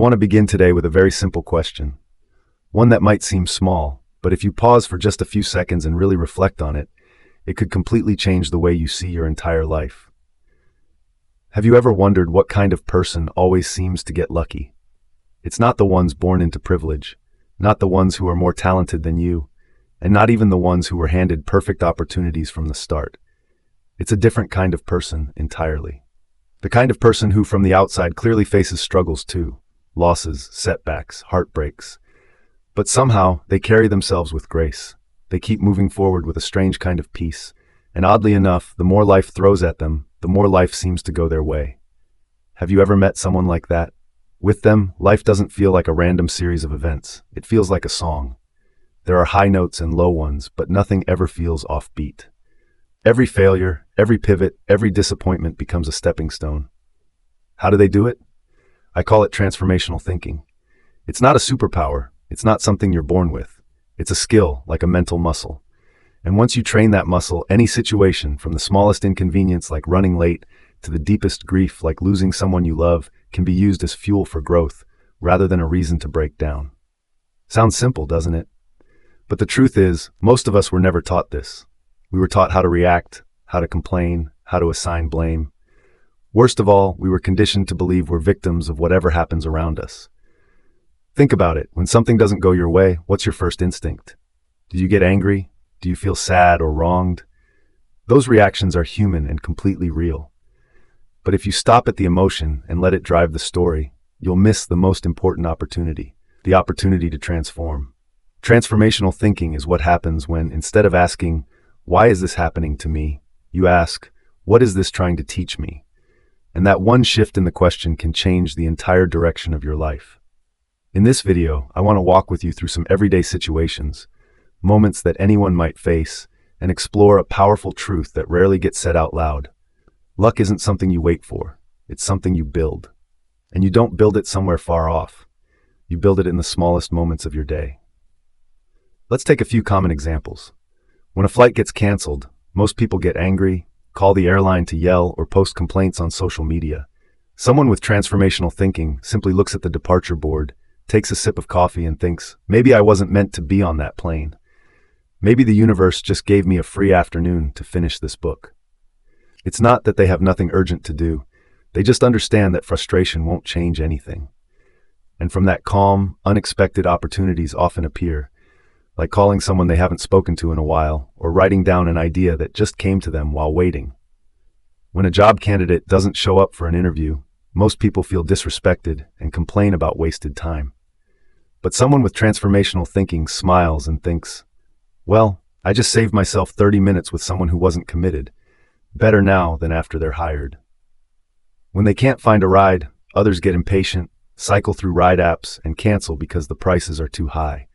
want to begin today with a very simple question. One that might seem small, but if you pause for just a few seconds and really reflect on it, it could completely change the way you see your entire life. Have you ever wondered what kind of person always seems to get lucky? It's not the ones born into privilege, not the ones who are more talented than you, and not even the ones who were handed perfect opportunities from the start. It's a different kind of person entirely. The kind of person who from the outside clearly faces struggles too, losses, setbacks, heartbreaks. But somehow they carry themselves with grace. They keep moving forward with a strange kind of peace, and oddly enough, the more life throws at them, the more life seems to go their way. Have you ever met someone like that? With them, life doesn't feel like a random series of events. It feels like a song. There are high notes and low ones, but nothing ever feels offbeat. Every failure, every pivot, every disappointment becomes a stepping stone. How do they do it? I call it transformational thinking. It's not a superpower. It's not something you're born with. It's a skill, like a mental muscle. And once you train that muscle, any situation, from the smallest inconvenience like running late to the deepest grief like losing someone you love, can be used as fuel for growth, rather than a reason to break down. Sounds simple, doesn't it? But the truth is, most of us were never taught this. We were taught how to react, how to complain, how to assign blame. Worst of all, we were conditioned to believe we're victims of whatever happens around us. Think about it. When something doesn't go your way, what's your first instinct? Do you get angry? Do you feel sad or wronged? Those reactions are human and completely real. But if you stop at the emotion and let it drive the story, you'll miss the most important opportunity, the opportunity to transform. Transformational thinking is what happens when, instead of asking, "Why is this happening to me?" you ask, "What is this trying to teach me?" And that one shift in the question can change the entire direction of your life. In this video, I want to walk with you through some everyday situations, moments that anyone might face, and explore a powerful truth that rarely gets said out loud. Luck isn't something you wait for. It's something you build. And you don't build it somewhere far off. You build it in the smallest moments of your day. Let's take a few common examples. When a flight gets canceled, most people get angry, call the airline to yell, or post complaints on social media. Someone with transformational thinking simply looks at the departure board, takes a sip of coffee, and thinks, maybe I wasn't meant to be on that plane. Maybe the universe just gave me a free afternoon to finish this book. It's not that they have nothing urgent to do. They just understand that frustration won't change anything. And from that calm, unexpected opportunities often appear, like calling someone they haven't spoken to in a while, or writing down an idea that just came to them while waiting. When a job candidate doesn't show up for an interview, most people feel disrespected and complain about wasted time. But someone with transformational thinking smiles and thinks, well, I just saved myself 30 minutes with someone who wasn't committed. Better now than after they're hired. When they can't find a ride, others get impatient, cycle through ride apps, and cancel because the prices are too high.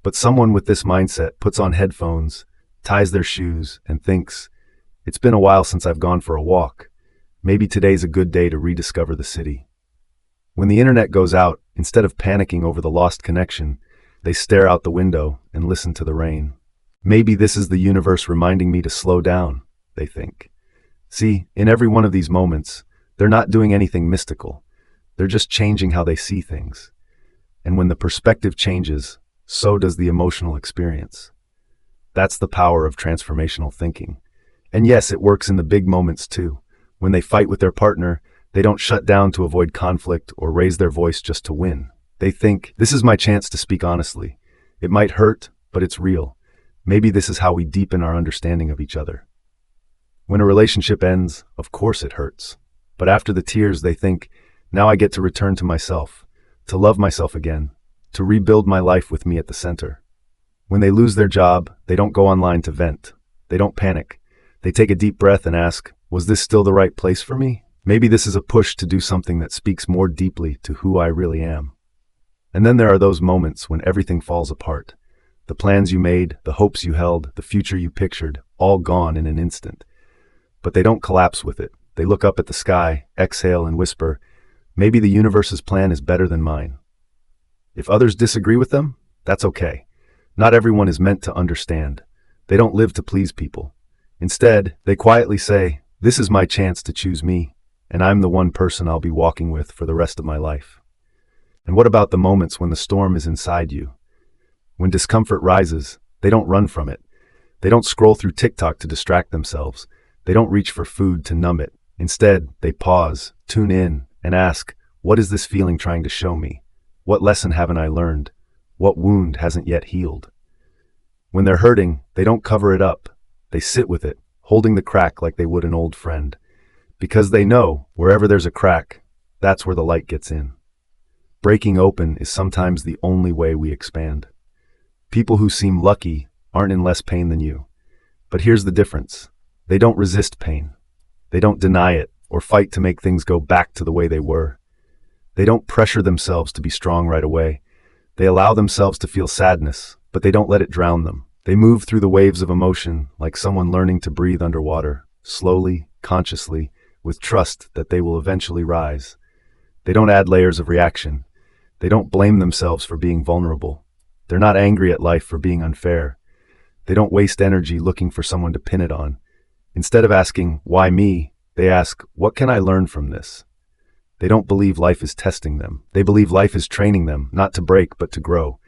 But someone with this mindset puts on headphones, ties their shoes, and thinks, it's been a while since I've gone for a walk. Maybe today's a good day to rediscover the city. When the internet goes out, instead of panicking over the lost connection, they stare out the window and listen to the rain. Maybe this is the universe reminding me to slow down, they think. See, in every one of these moments, they're not doing anything mystical. They're just changing how they see things. And when the perspective changes, so does the emotional experience. That's the power of transformational thinking. And yes, it works in the big moments too. When they fight with their partner, they don't shut down to avoid conflict or raise their voice just to win. They think, this is my chance to speak honestly. It might hurt, but it's real. Maybe this is how we deepen our understanding of each other. When a relationship ends, of course it hurts. But after the tears, they think, now I get to return to myself, to love myself again, to rebuild my life with me at the center. When they lose their job, they don't go online to vent. They don't panic. They take a deep breath and ask, was this still the right place for me? Maybe this is a push to do something that speaks more deeply to who I really am. And then there are those moments when everything falls apart. The plans you made, the hopes you held, the future you pictured, all gone in an instant. But they don't collapse with it. They look up at the sky, exhale, and whisper, maybe the universe's plan is better than mine. If others disagree with them, that's okay. Not everyone is meant to understand. They don't live to please people. Instead, they quietly say, this is my chance to choose me, and I'm the one person I'll be walking with for the rest of my life. And what about the moments when the storm is inside you? When discomfort rises, they don't run from it. They don't scroll through TikTok to distract themselves. They don't reach for food to numb it. Instead, they pause, tune in, and ask, what is this feeling trying to show me? What lesson haven't I learned? What wound hasn't yet healed? When they're hurting, they don't cover it up. They sit with it, holding the crack like they would an old friend. Because they know, wherever there's a crack, that's where the light gets in. Breaking open is sometimes the only way we expand. People who seem lucky aren't in less pain than you. But here's the difference. They don't resist pain. They don't deny it or fight to make things go back to the way they were. They don't pressure themselves to be strong right away. They allow themselves to feel sadness, but they don't let it drown them. They move through the waves of emotion like someone learning to breathe underwater, slowly, consciously, with trust that they will eventually rise. They don't add layers of reaction. They don't blame themselves for being vulnerable. They're not angry at life for being unfair. They don't waste energy looking for someone to pin it on. Instead of asking, why me? They ask, what can I learn from this? They don't believe life is testing them. They believe life is training them, not to break, but to grow.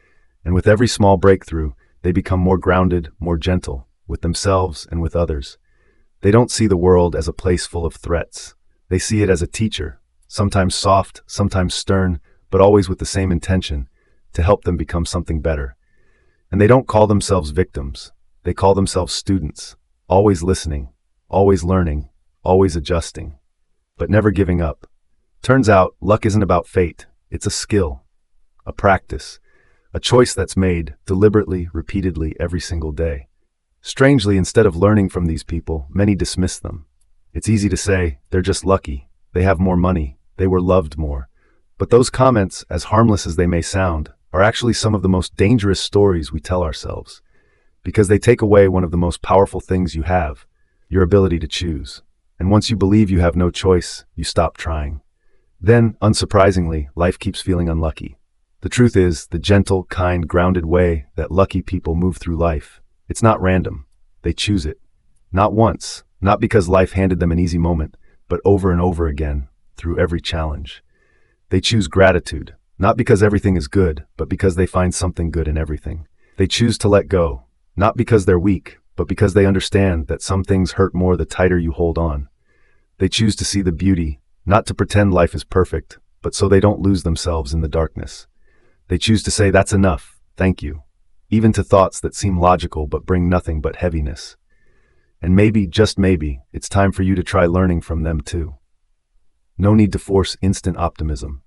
And with every small breakthrough, they become more grounded, more gentle, with themselves and with others. They don't see the world as a place full of threats. They see it as a teacher, sometimes soft, sometimes stern, but always with the same intention, to help them become something better. And they don't call themselves victims. They call themselves students, always listening, always learning, always adjusting, but never giving up. Turns out, luck isn't about fate. It's a skill, a practice, a choice that's made deliberately, repeatedly, every single day. Strangely, instead of learning from these people, many dismiss them. It's easy to say, they're just lucky, they have more money, they were loved more. But those comments, as harmless as they may sound, are actually some of the most dangerous stories we tell ourselves. Because they take away one of the most powerful things you have, your ability to choose. And once you believe you have no choice, you stop trying. Then, unsurprisingly, life keeps feeling unlucky. The truth is, the gentle, kind, grounded way that lucky people move through life, it's not random. They choose it. Not once, not because life handed them an easy moment, but over and over again, through every challenge. They choose gratitude, not because everything is good, but because they find something good in everything. They choose to let go, not because they're weak, but because they understand that some things hurt more the tighter you hold on. They choose to see the beauty, not to pretend life is perfect, but so they don't lose themselves in the darkness. They choose to say, that's enough, thank you, even to thoughts that seem logical but bring nothing but heaviness. And maybe, just maybe, it's time for you to try learning from them too. No need to force instant optimism.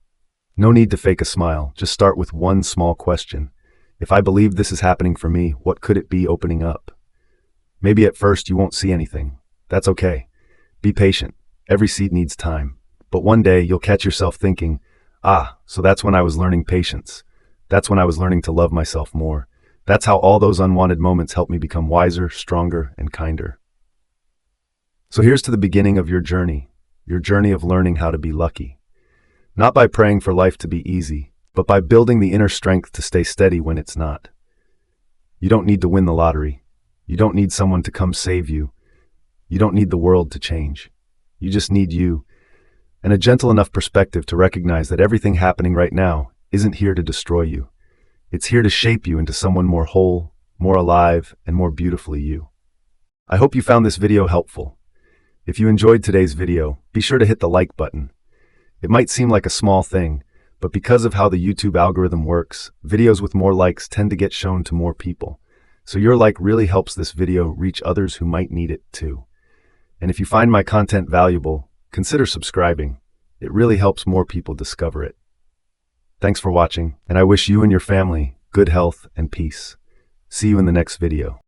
No need to fake a smile, just start with one small question. If I believe this is happening for me, what could it be opening up? Maybe at first you won't see anything. That's okay. Be patient. Every seed needs time. But one day you'll catch yourself thinking, so that's when I was learning patience. That's when I was learning to love myself more. That's how all those unwanted moments helped me become wiser, stronger, and kinder. So here's to the beginning of your journey of learning how to be lucky. Not by praying for life to be easy, but by building the inner strength to stay steady when it's not. You don't need to win the lottery. You don't need someone to come save you. You don't need the world to change. You just need you, and a gentle enough perspective to recognize that everything happening right now isn't here to destroy you. It's here to shape you into someone more whole, more alive, and more beautifully you. I hope you found this video helpful. If you enjoyed today's video, be sure to hit the like button. It might seem like a small thing, but because of how the YouTube algorithm works, videos with more likes tend to get shown to more people. So your like really helps this video reach others who might need it too. And if you find my content valuable, consider subscribing. It really helps more people discover it. Thanks for watching, and I wish you and your family good health and peace. See you in the next video.